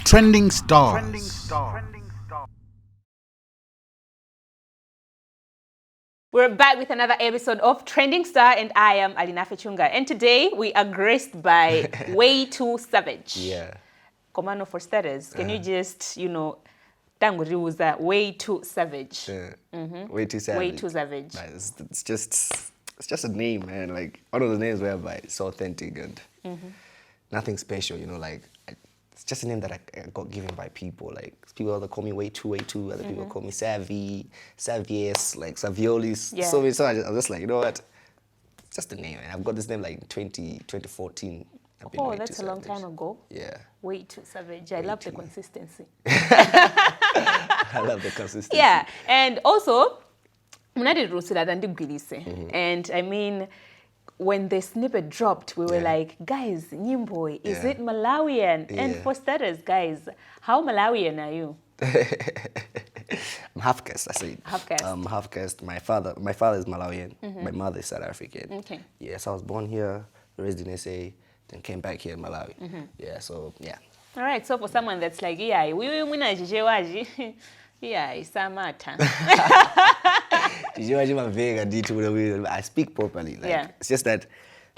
Trending stars. We're back with another episode of Trending Star, and I am Alina Fechunga. And today we are graced by WAY2SAVAGE. Yeah. Commando for starters, can you just, tanguriuza WAY2SAVAGE? WAY2SAVAGE. WAY2SAVAGE. Nah, it's just a name, man. Like one of the names whereby it's authentic and nothing special. It's just a name that I got given by people. Like people either call me Way2, other people call me Savvy, Savies, like Saviolis. Yeah. So I'm just like, you know what? It's just a name, and I've got this name like in 2014. I've been Oh, Way2 that's a long Savage. time ago. Yeah. WAY2SAVAGE. I love the consistency. I love the consistency. Yeah, and also, and I mean, when the snippet dropped, we were like, guys, Nyimboy, is it Malawian? And Yeah. for starters, guys, how Malawian are you? I'm half caste, I say. Half caste. Half caste. My father is Malawian. My mother is South African. Okay. Yes, I was born here, raised in SA, then came back here in Malawi. Yeah, so yeah. All right, so for someone that's like, yeah, Samata. I speak properly. Like, Yeah. It's just that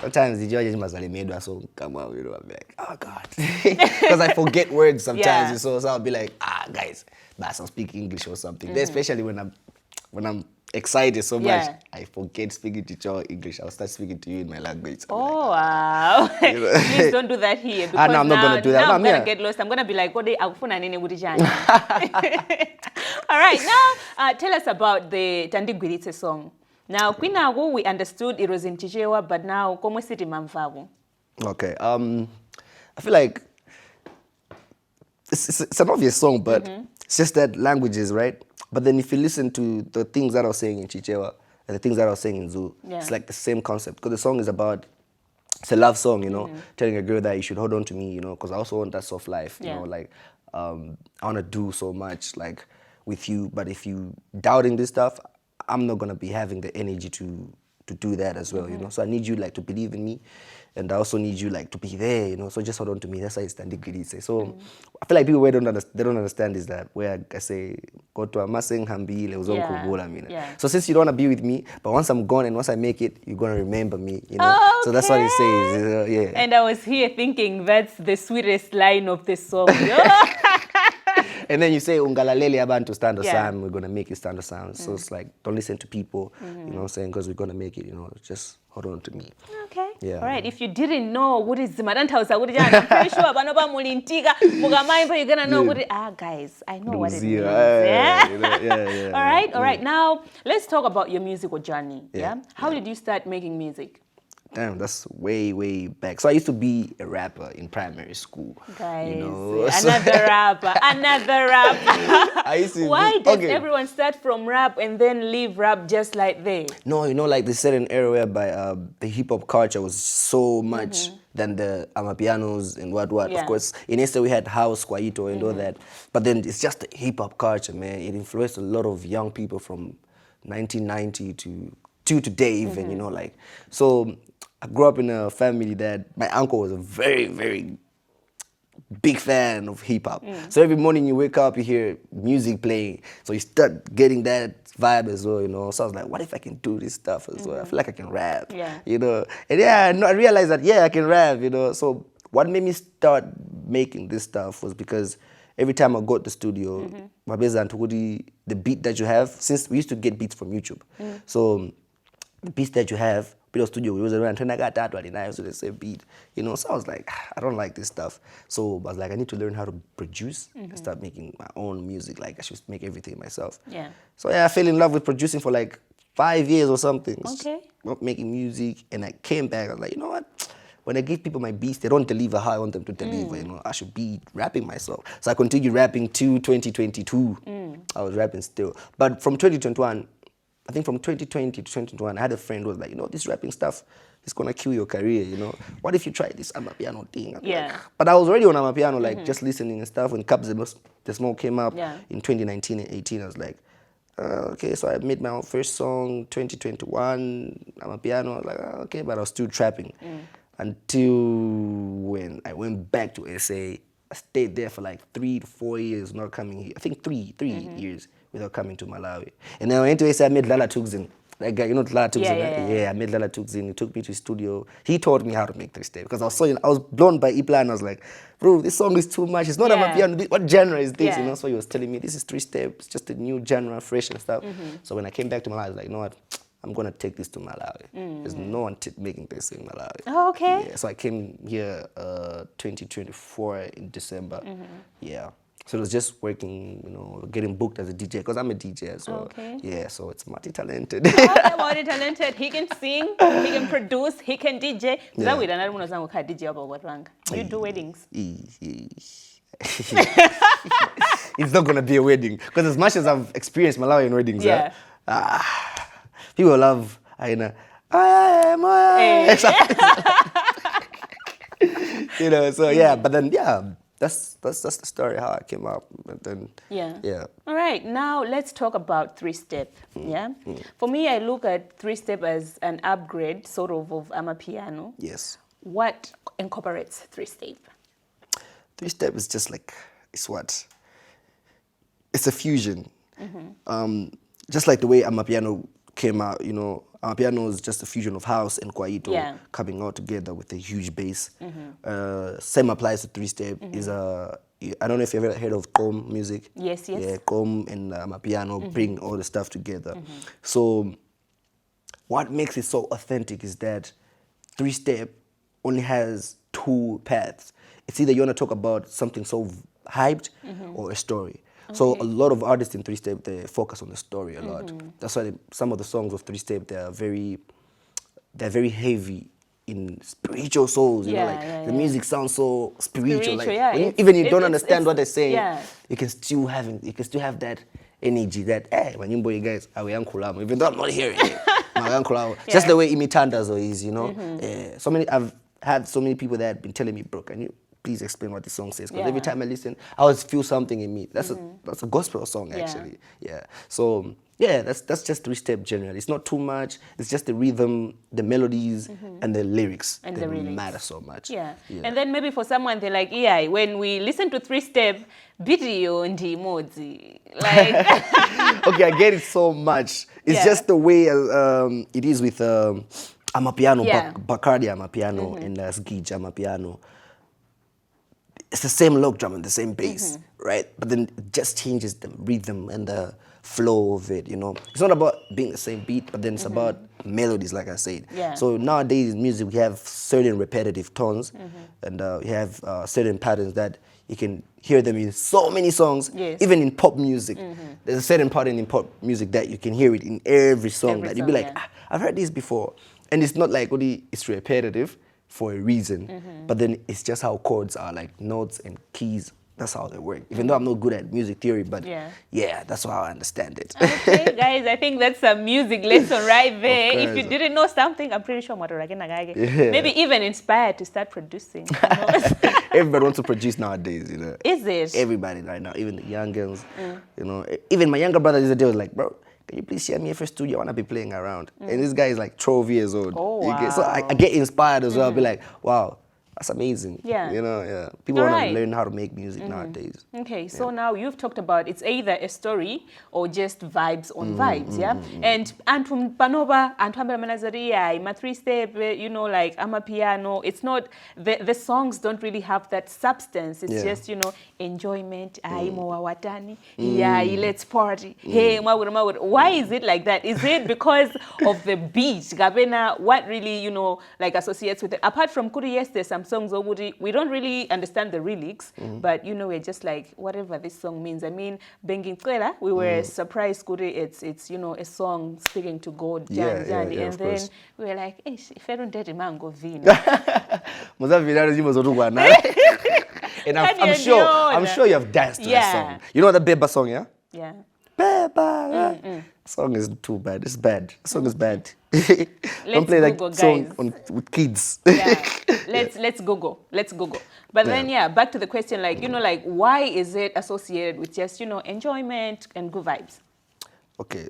sometimes the judges must have so come out, I'm like, oh God. Because I forget words sometimes. Yeah. So I'll be like, guys, but I'll speak English or something. Then especially when I'm excited so much, Yeah. I forget speaking to you English. I'll start speaking to you in my language. I'm Oh, wow. Please don't do that here. Because no, I'm not gonna do that. Now No, I'm going to yeah. get lost. I'm going to be like, all right, now tell us about the Tandigwiritse song. Now, Kwinago, we understood it was in Chichewa, but now, como city Mamfago? Okay. I feel like it's an obvious song, but it's just that languages, right? But then if you listen to the things that I was saying in Chichewa and the things that I was saying in Zoo, it's like the same concept. Because the song is about, it's a love song, telling a girl that you should hold on to me, because I also want that soft life, you know, like I want to do so much, like with you. But if you doubting this stuff, I'm not going to be having the energy to do that as well, So I need you like to believe in me, and I also need you like to be there, So just hold on to me. That's why it's Tandigwiritse. So I feel like people where they don't understand is that where I say go to a maseng hambile uzongkhumbula mina. Yeah. So since you don't want to be with me, but once I'm gone and once I make it, you're gonna remember me, So that's what it says. Yeah. And I was here thinking that's the sweetest line of the song. And then you say ungalaleli abantu stand Yeah. Sam, we're gonna make you stand Sam. So it's like don't listen to people, you know what I'm saying, because we're gonna make it, just hold on to me. Okay. Yeah. All right. If you didn't know what is Zimarantausa, I'm pretty sure Banoba Mulintiga, Mugamaimba, you're gonna know what it guys, I know what it means. Yeah. All right. Now let's talk about your musical journey. Yeah. How did you start making music? Damn, that's way back. So I used to be a rapper in primary school. Guys, So- another rapper. I used to Why be, does everyone start from rap and then leave rap just like this? No, like this certain era whereby the hip hop culture was so much than the amapianos and what. Yeah. Of course, in Esther we had house, kwaito and all that. But then it's just the hip hop culture, man. It influenced a lot of young people from 1990 to today even, So I grew up in a family that my uncle was a very, very big fan of hip hop. So every morning you wake up, you hear music playing. So you start getting that vibe as well, So I was like, what if I can do this stuff as well? I feel like I can rap, Yeah. And I realized that, I can rap, So what made me start making this stuff was because every time I go to the studio, the beat that you have, since we used to get beats from YouTube. So the beats that you have, Peter Studio, we was around 29 so the same beat, So I was like, I don't like this stuff. So I was like, I need to learn how to produce and start making my own music. Like I should make everything myself. Yeah. So I fell in love with producing for like 5 years or something. Okay. Not making music, and I came back. I was like, you know what? When I give people my beats, they don't deliver how I want them to deliver. I should be rapping myself. So I continued rapping till 2022. I was rapping still, but from 2021. I think from 2020 to 2021, I had a friend who was like, this rapping stuff is going to kill your career, What if you try this amapiano thing? I'm like, but I was already on amapiano, like just listening and stuff. When Cups the Smoke came up in 2019 and 18, I was like, okay, so I made my own first song, 2021, amapiano. I was like, okay, but I was still trapping. Until when I went back to SA. I stayed there for like 3 to 4 years, not coming here. I think three years without coming to Malawi. And then I went to SA, I met Lala Tugzin. That guy, you know Lala Tugzin? Yeah. I met Lala Tugzin. He took me to his studio. He taught me how to make 3-step because I was blown by E-Plan. I was like, bro, this song is too much. It's not about piano. What genre is this? Yeah. You know, so he was telling me this is 3-step. It's just a new genre, fresh and stuff. So when I came back to Malawi, I was like, you know what? I'm gonna take this to Malawi. There's no one making this in Malawi. Oh, okay. Yeah, so I came here 2024 in December. Yeah. So it was just working, you know, getting booked as a DJ because I'm a DJ as well. Okay. Yeah, so it's multi-talented. Okay, multi-talented. He can sing, he can produce, he can DJ. You do weddings. It's not gonna be a wedding because as much as I've experienced Malawian weddings, people love Aina. You know, so yeah, but then that's the story how I came up. But then All right, now let's talk about 3-step. For me, I look at 3-step as an upgrade, sort of amapiano. Yes. What incorporates 3-step? 3-step is just like it's a fusion. Just like the way amapiano came out, you know, amapiano is just a fusion of house and kwaito coming out together with a huge bass. Same applies to 3-step. I don't know if you've ever heard of Kom music. Yes. Yeah, Kom and amapiano bring all the stuff together. So what makes it so authentic is that 3-step only has 2 paths. It's either you want to talk about something so hyped or a story. So a lot of artists in 3-step, they focus on the story a lot. That's why some of the songs of 3-step, they're very heavy in spiritual souls. You know, like the music sounds so spiritual. Like even you don't understand what they're saying, you can still have that energy. That when you guys are Kulamo, even though I'm not hearing it, just the way Imitandazo is, you know. I've had so many people that have been telling me, bro, can you please explain what the song says? Because every time I listen, I always feel something in me. That's a gospel song actually. Yeah. So that's just 3-step generally. It's not too much. It's just the rhythm, the melodies, and the lyrics and that matter so much. Yeah. And then maybe for someone they're like, when we listen to 3-step, video and emoji, like. Okay, I get it so much. It's just the way it is with amapiano, Bacardi amapiano, and Zikachitika amapiano. It's the same log drum and the same bass, right? But then it just changes the rhythm and the flow of it, you know? It's not about being the same beat, but then it's about melodies, like I said. So nowadays in music, we have certain repetitive tones, and we have certain patterns that you can hear them in so many songs, even in pop music. There's a certain pattern in pop music that you can hear it in every song that you'll be like, I've heard this before. And it's not like it's repetitive for a reason, but then it's just how chords are, like notes and keys. That's how they work. Even though I'm not good at music theory, but that's how I understand it. Okay, guys, I think that's a music lesson right there. If you didn't know something, I'm pretty sure maybe even inspired to start producing. Everybody wants to produce nowadays, you know. Is it? Everybody right now, even the young girls, you know. Even my younger brother the other day was like, bro, can you please share me a first studio? I want to be playing around. And this guy is like 12 years old. Oh, wow. So I get inspired as well. I'll be like, wow, that's amazing. Yeah. You know, people want to learn how to make music nowadays. Okay, so now you've talked about it's either a story or just vibes on vibes, And Antum Panova, Antum Manazaria, my 3-step, you know, like amapiano, it's not, the songs don't really have that substance. It's just, you know, enjoyment, watani, let's party, hey, why is it like that? Is it because of the beat? Gabena, what really, you know, like associates with it? Apart from Kuri, yes, there's some songs we don't really understand the lyrics, but you know, we're just like, whatever this song means. I mean, Bengin Kwela, we were surprised, Kuri, it's you know, a song speaking to God, and then we were like, if I don't date a mango vino. And I'm sure you have danced to that song. You know the Beba song, yeah? Yeah. Beba. Song is too bad. It's bad. The song is bad. Don't play Google, that song with kids. Let's Google. But then back to the question, like, you know, like, why is it associated with just, you know, enjoyment and good vibes? Okay,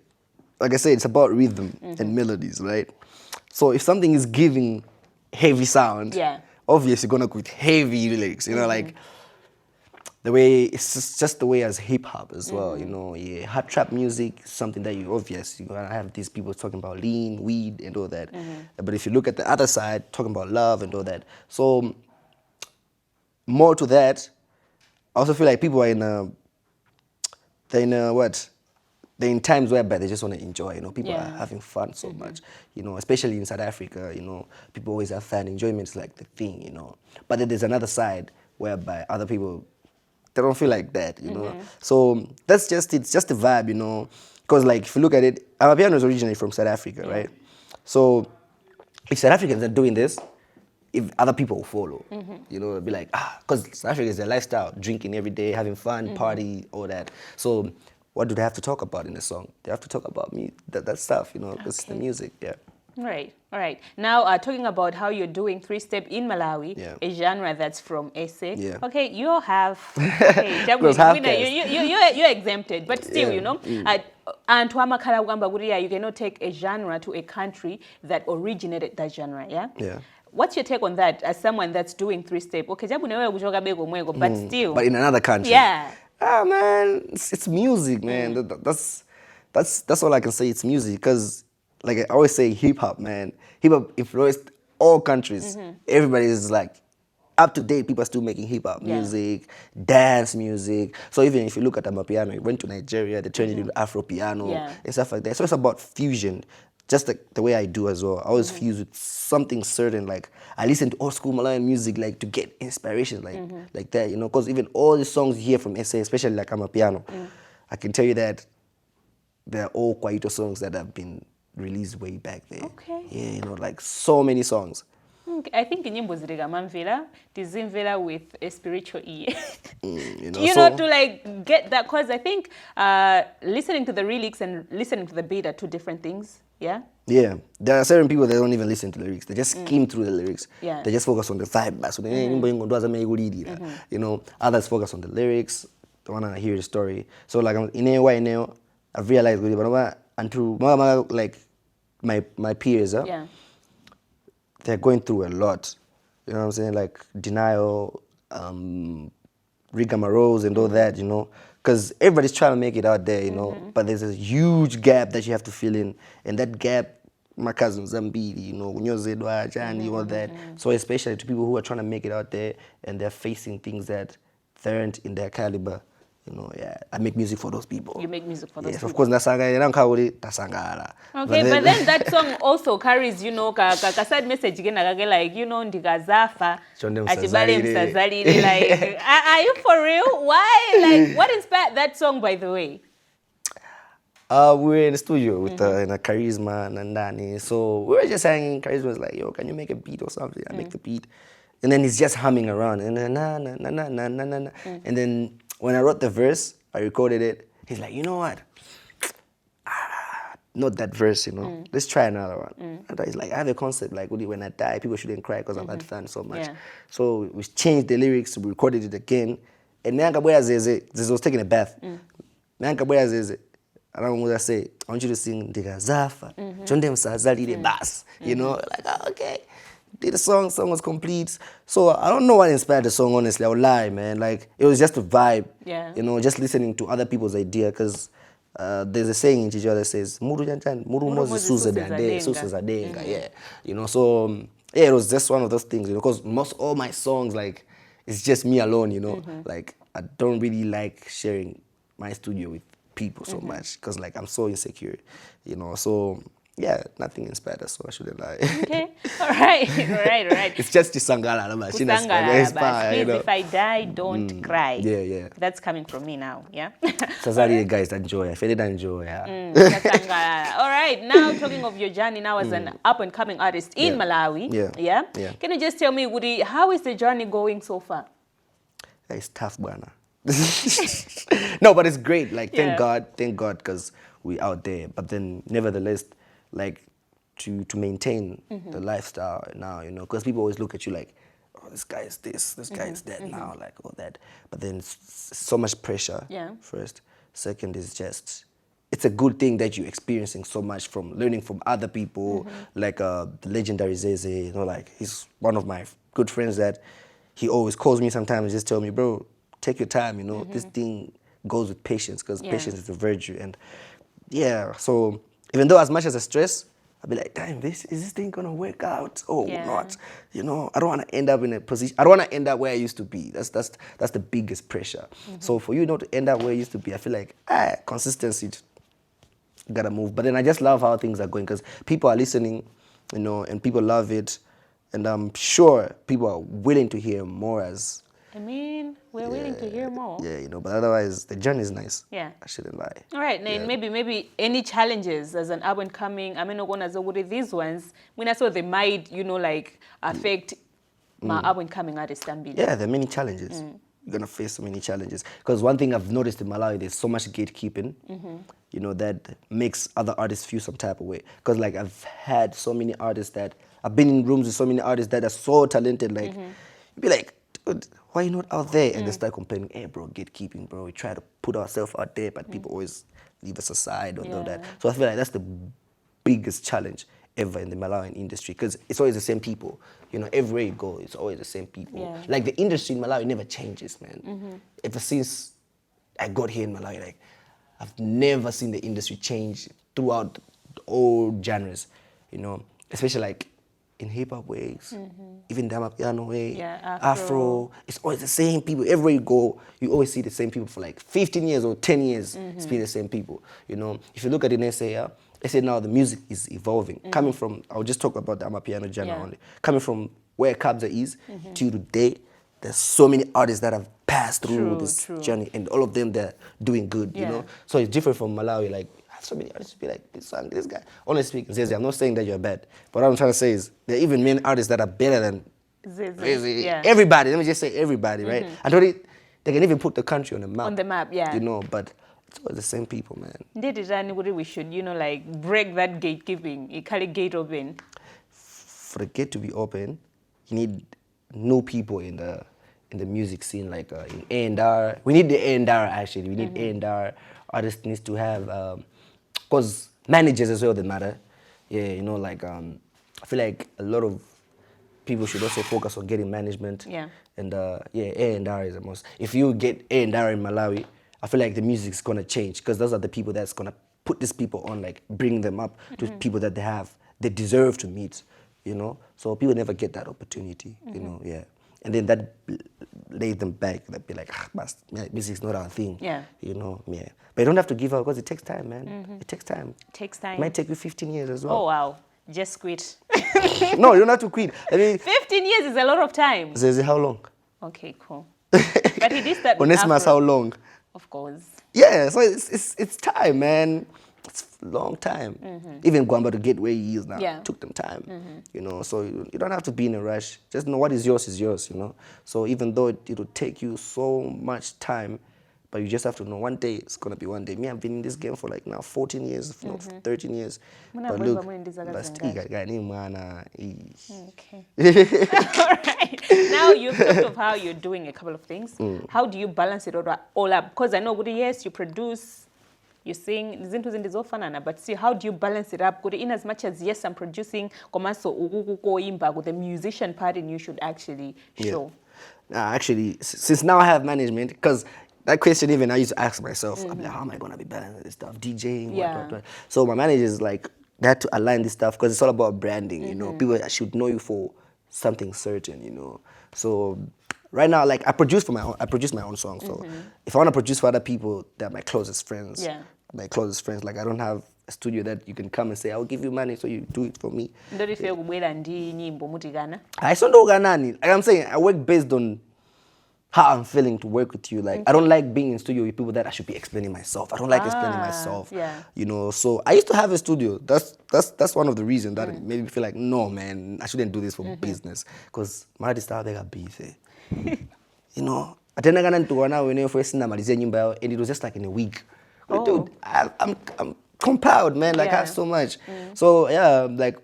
like I said, it's about rhythm and melodies, right? So if something is giving heavy sound, obviously gonna go with heavy lyrics, you know, like the way it's just the way as hip hop as well, you know. Yeah, hot trap music is something that you obviously gonna have these people talking about lean, weed, and all that. But if you look at the other side, talking about love and all that, so more to that, I also feel like people are they're in times whereby they just want to enjoy, you know, people are having fun so much, you know, especially in South Africa, you know, people always have fun, enjoyment is like the thing, you know. But then there's another side whereby other people, they don't feel like that, you know. So it's just a vibe, you know, because like if you look at it, Amapiano is originally from South Africa, right? So if South Africans are doing this, if other people will follow, you know, they'll be like, because South Africa is their lifestyle, drinking every day, having fun, party, all that. So what do they have to talk about in the song? They have to talk about me, that stuff, you know, because it's the music, yeah. Right, all right. Now, talking about how you're doing three-step in Malawi, a genre that's from SA. Yeah. Okay, you have, okay, you're exempted, but still, you know, and you cannot take a genre to a country that originated that genre, yeah? Yeah. What's your take on that as someone that's doing three-step? Okay, but still. But in another country. Yeah. Man, it's music, man. That's all I can say. It's music, because like I always say, hip hop, man. Hip hop influenced all countries. Everybody is like up to date. People are still making hip hop music, dance music. So even if you look at Amapiano, it went to Nigeria, they turned it into Afro piano and stuff like that. So it's about fusion. Just the way I do as well. I always fuse with something certain. Like I listen to old school Malawian music, like to get inspiration, like that, you know. Because even all the songs you hear from SA, especially like Amapiano, I can tell you that they're all Kwaito songs that have been released way back there. Okay. Yeah, you know, like so many songs. I think nyimbo zilika Mumvera tizimvera with a spiritual ear. You know, you know, to like get that, because I think listening to the lyrics and listening to the beat are two different things. Yeah. Yeah, there are certain people that don't even listen to the lyrics. They just skim through the lyrics. Yeah. They just focus on the vibe. So you know, others focus on the lyrics. They wanna hear the story. So like in a way now, I've realized until like my peers, they're going through a lot. You know what I'm saying? Like denial, rigamaroles and all that, you know. Because everybody's trying to make it out there, you know. But there's a huge gap that you have to fill in. And that gap, my cousin Zambili, you know, Zedwa, Jani, all that. So especially to people who are trying to make it out there and they're facing things that they aren't in their caliber. You know, yeah, I make music for those people. You make music for those people. Yes, of course, tasangara. Okay, but then that song also carries, you know, a sad message again, like, you know, ndigazafa, achibale msazalile, like, are you for real? Why? Like, what inspired that song, by the way? We were in the studio with Charisma and Nandani. So we were just hanging. Charisma was like, yo, can you make a beat or something? I make the beat. And then he's just humming around. And then, na, na, na, na, na, na, na. And then when I wrote the verse, I recorded it. He's like, you know what? Not that verse, you know. Let's try another one. And he's like, I have a concept, like, when I die, people shouldn't cry because I've had fun so much. Yeah. So we changed the lyrics, we recorded it again. And Meankabwera Zeze was taking a bath. Meankabwera Zeze, I don't know what I say. I want you to sing Ndigazafa. Chonde msazalile bas. You know, like, okay. Did the song was complete. So I don't know what inspired the song, honestly. I would lie, man. Like, it was just a vibe. Yeah. You know, just listening to other people's idea. Because there's a saying in Chichewa that says, Muru janjan, Muru mozi suze zadenga. Yeah. You know, so, yeah, it was just one of those things, you know, because all my songs, like, it's just me alone, you know. Like, I don't really like sharing my studio with people so much. Because, like, I'm so insecure, you know. So, yeah, nothing inspired us, so I shouldn't lie. Okay, all right. It's just Sangala. Please, if I die, don't cry. Yeah. That's coming from me now, yeah? Sazali, guys, enjoy. I feel it enjoy. All right, now talking of your journey now as an up-and-coming artist in Malawi. Yeah. Can you just tell me, Woody, how is the journey going so far? It's tough, Bwana. No, but it's great. Like, thank God, because we're out there. But then, nevertheless, like to maintain the lifestyle now, you know, because people always look at you like, oh, this guy is this guy is that now, like all that. But then so much pressure. First, second is just it's a good thing that you're experiencing so much from learning from other people, like the legendary Zeze, you know, like he's one of my good friends that he always calls me sometimes and just tell me, bro, take your time, you know, this thing goes with patience because patience is a virtue. And yeah, so even though as much as I stress, I'll be like, damn, is this thing gonna work out or not? You know, I don't wanna end up in a position, I don't wanna end up where I used to be. That's the biggest pressure. So for you not to end up where you used to be, I feel like, consistency, gotta move. But then I just love how things are going because people are listening, you know, and people love it. And I'm sure people are willing to hear more as... I mean, we're willing to hear more. Yeah, you know, but otherwise, the journey is nice. Yeah. I shouldn't lie. All right, and maybe any challenges as an up and coming, I mean, these ones, when I saw they might, you know, like affect my up and coming artist. Yeah, there are many challenges. You're going to face so many challenges. Because one thing I've noticed in Malawi, there's so much gatekeeping, you know, that makes other artists feel some type of way. Because, like, I've had so many artists that, I've been in rooms with so many artists that are so talented, like, you'd be like, dude, why are you not out there? And they start complaining, hey, bro, gatekeeping, bro. We try to put ourselves out there, but people always leave us aside or that. So I feel like that's the biggest challenge ever in the Malawian industry because it's always the same people. You know, everywhere you go, it's always the same people. Yeah. Like the industry in Malawi never changes, man. Ever since I got here in Malawi, like I've never seen the industry change throughout all genres, you know, especially like in hip-hop ways, even the piano way, Afro. It's always the same people. Everywhere you go, you always see the same people for like 15 years or 10 years. It's been the same people, you know. If you look at it and say, let's say now the music is evolving. Coming from, I'll just talk about the Amapiano genre only. Coming from where Kabza is to today, there's so many artists that have passed through this journey and all of them, they're doing good, you know. So it's different from Malawi, like, I have so many artists be like, this one, this guy. Honestly speaking, Zeze, I'm not saying that you're bad, but what I'm trying to say is there are even many artists that are better than Zeze. Everybody, let me just say everybody, right? I thought they can even put the country on the map. On the map, yeah. You know, but it's always the same people, man. We should, you know, like break that gatekeeping. You call it gate open. For the gate to be open, you need new people in the music scene, like in A&R. We need the A&R actually. We need A&R. Artists needs to have, because managers as well, they matter. Yeah, you know, like I feel like a lot of people should also focus on getting management. Yeah. And A&R is the most. If you get A&R in Malawi, I feel like the music's gonna change because those are the people that's gonna put these people on, like bring them up to people that they deserve to meet, you know. So people never get that opportunity, you know. Yeah, and then that lays them back. They'd be like, music's not our thing. Yeah, you know. Yeah, but you don't have to give up because it takes time, man. It takes time. It takes time. It might take you 15 years as well. Oh wow, just quit. No, you don't have to quit. I mean, 15 years is a lot of time. Zeze, how long? Okay, cool. But he did that with Onesimus, how long? Of course. Yeah, so it's time, man. It's a long time. Even Gwamba to get where he is now took them time, you know. So you don't have to be in a rush. Just know what is yours, you know. So even though it'll take you so much time, but you just have to know one day it's gonna be one day. Me, I've been in this game for like now 14 years, if not 13 years. But look, last week I got Okay. All right. Now you've talked of how you're doing a couple of things. How do you balance it all up? Because I know, yes, you produce, you sing, but see, how do you balance it up? In as much as, yes, I'm producing, the musician part in you should actually show. Actually, since now I have management, because that question even I used to ask myself, I'm like, how am I going to be balancing this stuff? DJing, what. So my manager is like, they had to align this stuff because it's all about branding, you know. People should know you for something certain, you know. So right now, like I produce my own songs. So if I want to produce for other people, they're my closest friends. Yeah. My closest friends. Like I don't have a studio that you can come and say, I'll give you money so you do it for me. Like I'm saying, I work based on how I'm feeling to work with you. Like I don't like being in studio with people that I should be explaining myself. I don't like explaining myself. Yeah. You know, so I used to have a studio. That's one of the reasons that it made me feel like, no man, I shouldn't do this for business. Because my artists are very busy. You know. And it was just like in a week. But dude, I'm compiled, man. Like I have so much. So yeah, like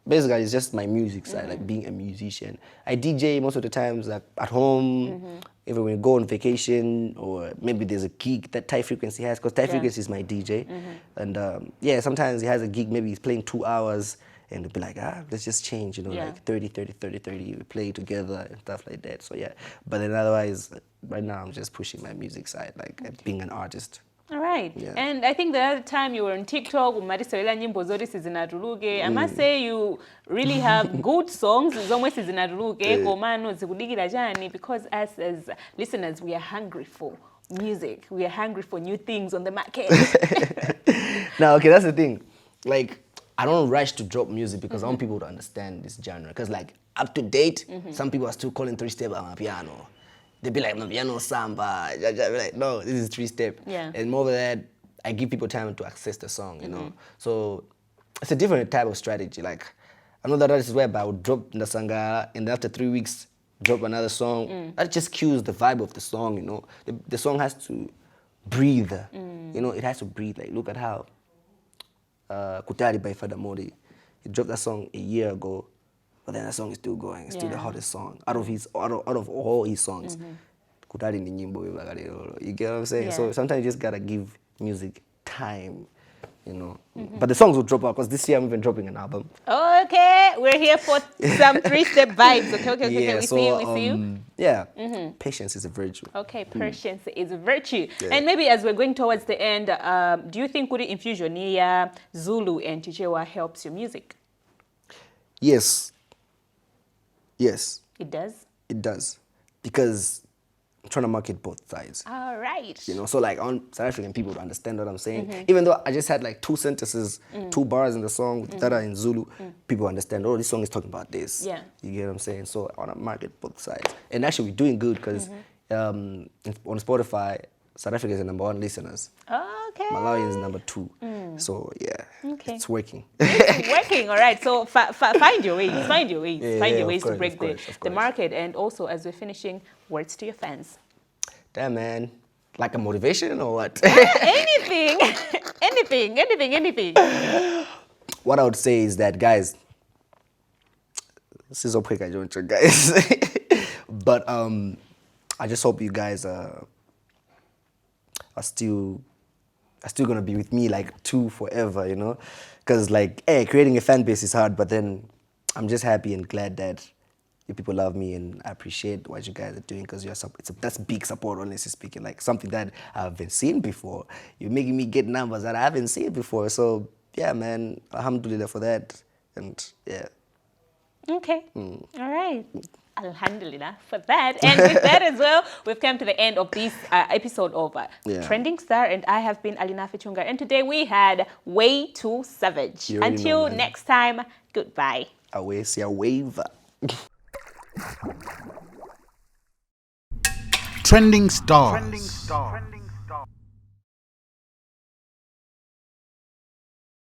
basically it's just my music side, like being a musician. I DJ most of the times, like at home, even when we go on vacation, or maybe there's a gig that Thai Frequency has, because Thai Frequency is my DJ. And yeah, sometimes he has a gig, maybe he's playing 2 hours, and it'll be like, let's just change, like 30, 30, 30, 30, we play together and stuff like that. So yeah, but then otherwise, right now I'm just pushing my music side, like being an artist. All right. Yeah. And I think the other time you were on TikTok, I must say you really have good songs. Because us as listeners, we are hungry for music. We are hungry for new things on the market. Now, okay, that's the thing. Like, I don't rush to drop music because I want people to understand this genre. Because like, up to date, some people are still calling 3-step amapiano. They'd be like, piano samba. Like, no, this is 3-step. Yeah. And more than that, I give people time to access the song, you know. So it's a different type of strategy. Like, I know that is whereby I would drop the sangha, and after 3 weeks, drop another song. That just cues the vibe of the song, you know. The song has to breathe. You know, it has to breathe. Like, look at how Kutari by Fada Modi, he dropped that song a year ago. But then that song is still going. It's still the hottest song out of all his songs. Kutari ni nyimbo, you get what I'm saying? So sometimes you just gotta give music time, you know. But the songs will drop out because this year I'm even dropping an album. Okay, we're here for some 3-step vibes. Okay. We see you. Yeah, patience is a virtue. Okay, patience is a virtue. Yeah. And maybe as we're going towards the end, do you think Kuri infusion here, Zulu and Chichewa helps your music? Yes. Yes. It does? It does. Because I'm trying to market both sides. All right. You know, so like I want South African people to understand what I'm saying. Even though I just had like 2 sentences, 2 bars in the song that are in Zulu, people understand, oh, this song is talking about this. Yeah. You get what I'm saying? So I want to market both sides. And actually we're doing good because on Spotify, South Africa is the #1 listeners. Okay. Malawi is #2. So yeah, it's working. It's working, all right. So find your ways, find your ways to break the market. And also, as we're finishing, words to your fans. Damn, man. Like a motivation or what? Anything. What I would say is that, guys, this is okay, guys. But I just hope you guys are still gonna be with me like forever, you know? Because like, creating a fan base is hard, but then I'm just happy and glad that you people love me, and I appreciate what you guys are doing, because that's big support, honestly speaking. Like something that I haven't seen before. You're making me get numbers that I haven't seen before. So yeah, man, alhamdulillah for that. And yeah. Okay. All right. Alhamdulillah for that. And with that as well, we've come to the end of this episode of Trending Star, and I have been Alina Fichunga, and today we had WAY2SAVAGE. Until next time, goodbye. Away, see a wave. Trending Stars.